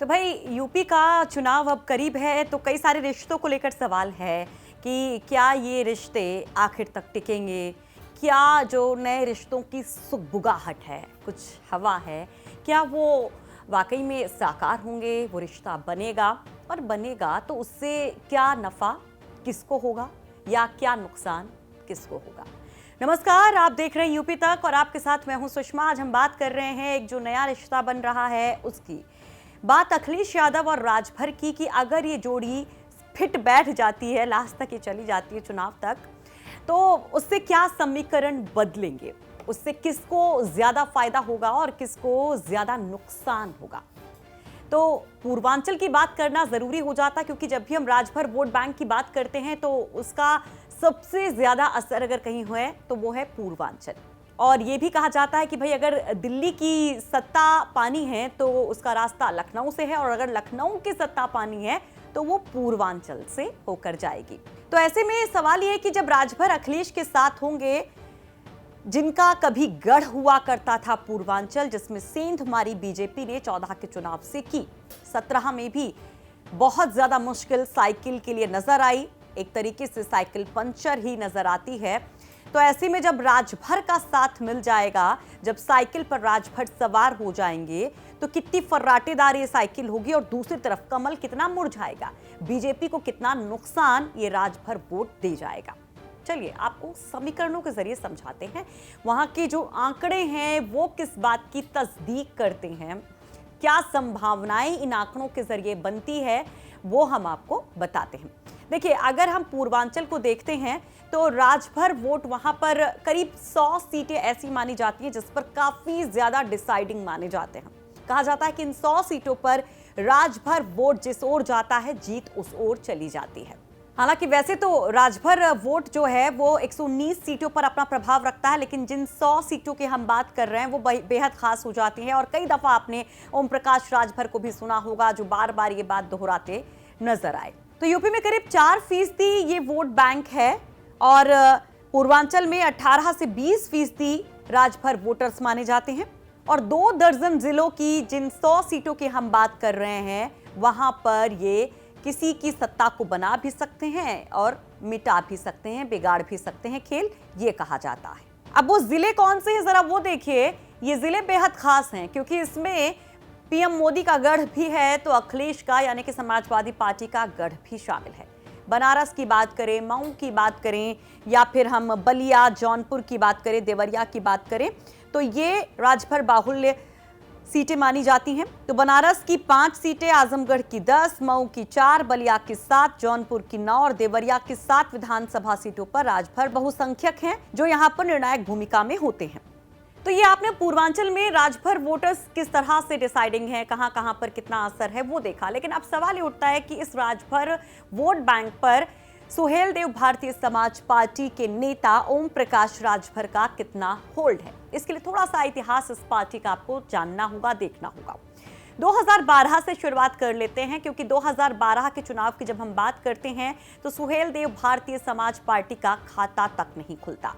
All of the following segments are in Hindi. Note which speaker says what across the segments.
Speaker 1: तो भाई यूपी का चुनाव अब करीब है तो कई सारे रिश्तों को लेकर सवाल है कि क्या ये रिश्ते आखिर तक टिकेंगे। क्या जो नए रिश्तों की सुगबुगाहट है, कुछ हवा है, क्या वो वाकई में साकार होंगे, वो रिश्ता बनेगा और बनेगा तो उससे क्या नफ़ा किसको होगा या क्या नुकसान किसको होगा। नमस्कार, आप देख रहे हैं यूपी तक और आपके साथ मैं हूं सुषमा। आज हम बात कर रहे हैं एक जो नया रिश्ता बन रहा है उसकी। बात अखिलेश यादव और राजभर की कि अगर ये जोड़ी फिट बैठ जाती है, लास्ट तक ये चली जाती है चुनाव तक, तो उससे क्या समीकरण बदलेंगे, उससे किसको ज्यादा फायदा होगा और किसको ज्यादा नुकसान होगा। तो पूर्वांचल की बात करना जरूरी हो जाता, क्योंकि जब भी हम राजभर वोट बैंक की बात करते हैं तो उसका सबसे ज्यादा असर अगर कहीं हुए तो वो है पूर्वांचल। और ये भी कहा जाता है कि भाई अगर दिल्ली की सत्ता पानी है तो उसका रास्ता लखनऊ से है, और अगर लखनऊ की सत्ता पानी है तो वो पूर्वांचल से होकर जाएगी। तो ऐसे में सवाल ये है कि जब राजभर अखिलेश के साथ होंगे, जिनका कभी गढ़ हुआ करता था पूर्वांचल, जिसमें सेंध मारी बीजेपी ने 14 के चुनाव से की, 17 में भी बहुत ज्यादा मुश्किल साइकिल के लिए नजर आई, एक तरीके से साइकिल पंचर ही नजर आती है। तो ऐसे में जब राजभर का साथ मिल जाएगा, जब साइकिल पर राजभर सवार हो जाएंगे, तो कितनी फर्राटेदार ये साइकिल होगी और दूसरी तरफ कमल कितना मुरझाएगा, बीजेपी को कितना नुकसान ये राजभर वोट दे जाएगा। चलिए आपको समीकरणों के जरिए समझाते हैं, वहां के जो आंकड़े हैं वो किस बात की तस्दीक करते हैं, क्या संभावनाएं इन आंकड़ों के जरिए बनती है, वो हम आपको बताते हैं। देखिए, अगर हम पूर्वांचल को देखते हैं तो राजभर वोट वहां पर करीब 100 सीटें ऐसी मानी जाती हैं जिस पर काफी ज्यादा डिसाइडिंग माने जाते हैं। कहा जाता है कि इन 100 सीटों पर राजभर वोट जिस ओर जाता है, जीत उस ओर चली जाती है। हालांकि वैसे तो राजभर वोट जो है वो 119 सीटों पर अपना प्रभाव रखता है, लेकिन जिन 100 सीटों की हम बात कर रहे हैं वो बेहद खास हो जाती है। और कई दफा आपने ओम प्रकाश राजभर को भी सुना होगा, जो बार बार ये बात दोहराते नजर आए। तो यूपी में करीब 4% ये वोट बैंक है और पूर्वांचल में 18 से 20% राजभर वोटर्स माने जाते हैं। और 2 दर्जन जिलों की जिन 100 सीटों की हम बात कर रहे हैं, वहां पर ये किसी की सत्ता को बना भी सकते हैं और मिटा भी सकते हैं, बिगाड़ भी सकते हैं खेल, ये कहा जाता है। अब वो जिले कौन से हैं जरा वो देखिए। ये जिले बेहद खास हैं क्योंकि इसमें पीएम मोदी का गढ़ भी है, तो अखिलेश का यानी कि समाजवादी पार्टी का गढ़ भी शामिल है। बनारस की बात करें, मऊ की बात करें, या फिर हम बलिया, जौनपुर की बात करें, देवरिया की बात करें, तो ये राजभर बाहुल्य सीटें मानी जाती हैं। तो बनारस की 5 सीटें, आजमगढ़ की 10, मऊ की 4, बलिया की 7, जौनपुर की 9 और देवरिया की 7 विधानसभा सीटों पर राजभर बहुसंख्यक हैं, जो यहाँ पर निर्णायक भूमिका में होते हैं। तो ये आपने पूर्वांचल में राजभर वोटर्स किस तरह से डिसाइडिंग है, कहां कहां पर कितना असर है वो देखा, लेकिन अब सवाल ये उठता है कि इस राजभर वोट बैंक पर सुहेलदेव भारतीय समाज पार्टी के नेता ओम प्रकाश राजभर का कितना होल्ड है। इसके लिए थोड़ा सा इतिहास इस पार्टी का आपको जानना होगा, देखना होगा। 2012 से शुरुआत कर लेते हैं, क्योंकि 2012 के चुनाव की जब हम बात करते हैं तो सुहेलदेव भारतीय समाज पार्टी का खाता तक नहीं खुलता।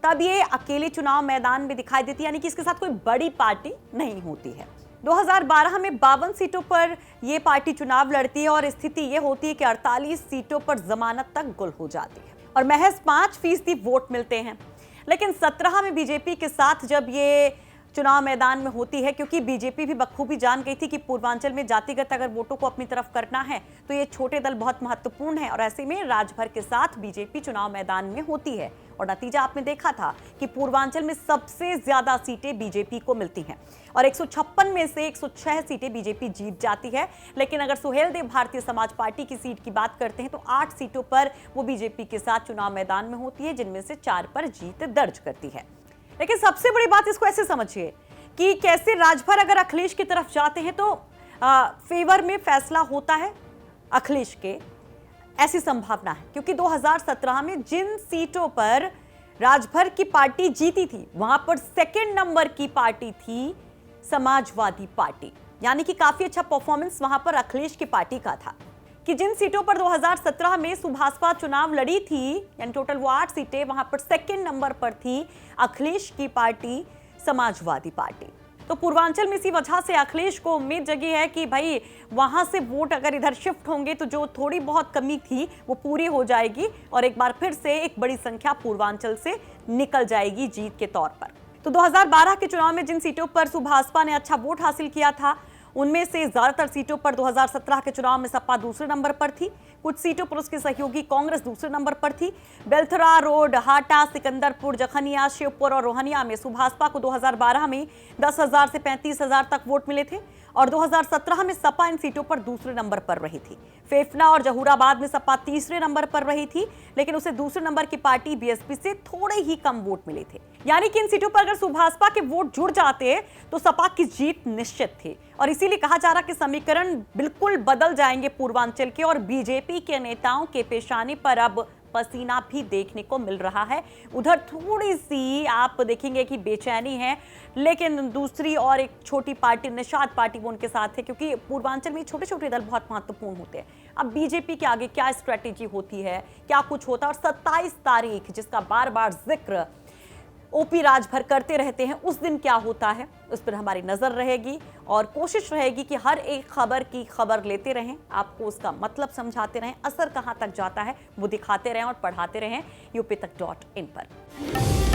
Speaker 1: तब ये अकेले चुनाव मैदान में दिखाई देती, यानी कि इसके साथ कोई बड़ी पार्टी नहीं होती है। 2012 में 52 सीटों पर ये पार्टी चुनाव लड़ती है और स्थिति ये होती है कि 48 सीटों पर जमानत तक गुल हो जाती है और महज 5% वोट मिलते हैं। लेकिन 17 में बीजेपी के साथ जब ये चुनाव मैदान में होती है, क्योंकि बीजेपी भी बखूबी जान गई थी कि पूर्वांचल में जातिगत अगर वोटों को अपनी तरफ करना है तो ये छोटे दल बहुत महत्वपूर्ण है, और ऐसे में राजभर के साथ बीजेपी चुनाव मैदान में होती है। और नतीजा आपने देखा था कि पूर्वांचल में सबसे ज्यादा सीटें बीजेपी को मिलती हैं और 156 में से 106 सीटें बीजेपी जीत जाती है। लेकिन अगर सुहेलदेव भारतीय समाज पार्टी की सीट की बात करते हैं तो 8 सीटों पर वो बीजेपी के साथ चुनाव मैदान में होती है, जिनमें से 4 पर जीत दर्ज करती है। लेकिन सबसे बड़ी बात इसको ऐसे समझिए कि कैसे राजभर अगर अखिलेश की तरफ जाते हैं तो फेवर में फैसला होता है अखिलेश के, ऐसी संभावना है। क्योंकि 2017 में जिन सीटों पर राजभर की पार्टी जीती थी, वहां पर 2nd नंबर की पार्टी थी समाजवादी पार्टी, यानी कि काफी अच्छा परफॉर्मेंस वहां पर अखिलेश की पार्टी का था। कि जिन सीटों पर 2017 में सुभाषपा चुनाव लड़ी थी, यानी टोटल वो 8 सीटें, वहां पर 2nd नंबर पर थी अखिलेश की पार्टी समाजवादी पार्टी। तो पूर्वांचल में इसी वजह से अखिलेश को उम्मीद जगी है कि भाई वहां से वोट अगर इधर शिफ्ट होंगे तो जो थोड़ी बहुत कमी थी वो पूरी हो जाएगी और एक बार फिर से एक बड़ी संख्या पूर्वांचल से निकल जाएगी जीत के तौर पर। तो 2012 के चुनाव में जिन सीटों पर सुभाषपा ने अच्छा वोट हासिल किया था उनमें से ज्यादातर सीटों पर 2017 के चुनाव में सपा दूसरे नंबर पर थी। कुछ सीटों पर उसकी सहयोगी कांग्रेस दूसरे नंबर पर थी। बेलथरा रोड, हाटा, सिकंदरपुर, जखनिया, शिवपुर और रोहनिया में सुभाषपा को 2012 में 10,000 से 35,000 तक वोट मिले थे और 2017 में सपा इन सीटों पर दूसरे नंबर पर रही थी। फेफना और जहूराबाद में सपा तीसरे नंबर पर रही थी, लेकिन उसे दूसरे नंबर की पार्टी बीएसपी से थोड़े ही कम वोट मिले थे। यानी कि इन सीटों पर अगर सुभाषपा के वोट जुड़ जाते तो सपा की जीत निश्चित थी और इसीलिए कहा जा रहा कि समीकरण बिल्कुल बदल जाएंगे पूर्वांचल के और बीजेपी के नेताओं के पेशानी पर अब पसीना भी देखने को मिल रहा है। उधर थोड़ी सी आप देखेंगे कि बेचैनी है, लेकिन दूसरी और एक छोटी पार्टी निषाद पार्टी वो उनके साथ है, क्योंकि पूर्वांचल में छोटे छोटे दल बहुत महत्वपूर्ण होते हैं। अब बीजेपी के आगे क्या स्ट्रेटेजी होती है, क्या कुछ होता है, और 27 तारीख जिसका बार बार जिक्र ओपी राजभर करते रहते हैं, उस दिन क्या होता है उस पर हमारी नजर रहेगी और कोशिश रहेगी कि हर एक खबर की खबर लेते रहें, आपको उसका मतलब समझाते रहें, असर कहां तक जाता है वो दिखाते रहें और पढ़ाते रहें यूपी तक.in पर।